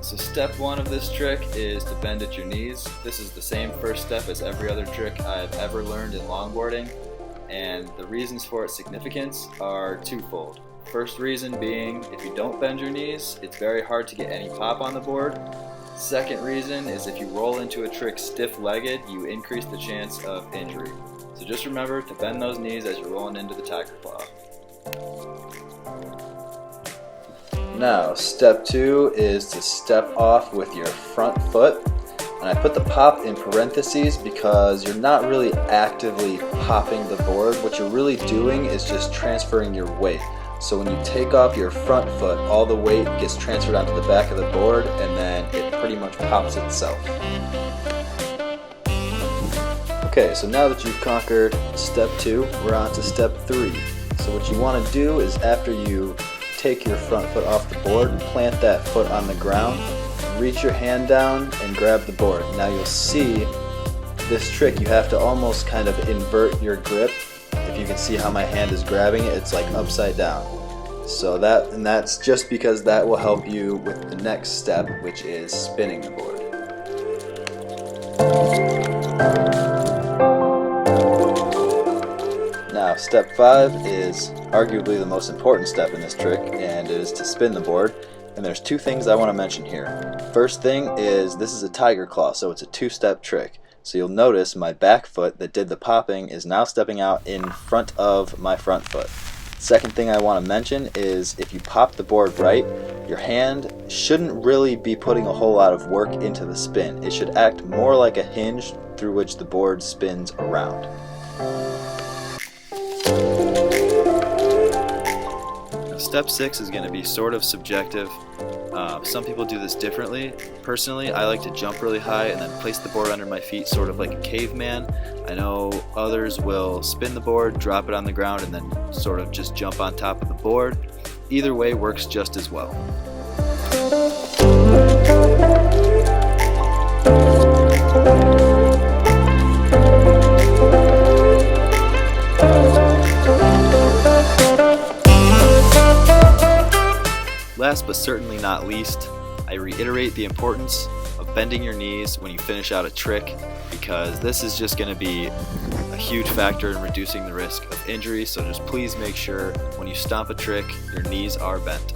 So step one of this trick is to bend at your knees. This is the same first step as every other trick I've ever learned in longboarding, and the reasons for its significance are twofold. First reason being, if you don't bend your knees, it's very hard to get any pop on the board. Second reason is if you roll into a trick stiff-legged, you increase the chance of injury. So just remember to bend those knees as you're rolling into the Tigerclaw. Now, step two is to step off with your front foot. And I put the pop in parentheses because you're not really actively popping the board. What you're really doing is just transferring your weight. So when you take off your front foot, all the weight gets transferred onto the back of the board, and then it pretty much pops itself. Okay, so now that you've conquered step two, we're on to step three. So what you want to do is, after you take your front foot off the board and plant that foot on the ground, reach your hand down and grab the board. Now you'll see this trick, you have to almost kind of invert your grip. If you can see how my hand is grabbing it, it's like upside down. So that's just because that will help you with the next step, which is spinning the board. Now, step five is arguably the most important step in this trick, and it is to spin the board. And there's two things I want to mention here. First thing is, this is a Tigerclaw, so it's a two-step trick. So you'll notice my back foot that did the popping is now stepping out in front of my front foot. Second thing I want to mention is, if you pop the board right, your hand shouldn't really be putting a whole lot of work into the spin. It should act more like a hinge through which the board spins around. Step 6 is going to be sort of subjective. Some people do this differently. Personally, I like to jump really high and then place the board under my feet sort of like a caveman. I know others will spin the board, drop it on the ground, and then sort of just jump on top of the board. Either way works just as well. Last but certainly not least, I reiterate the importance of bending your knees when you finish out a trick, because this is just going to be a huge factor in reducing the risk of injury. So just please make sure when you stomp a trick, your knees are bent.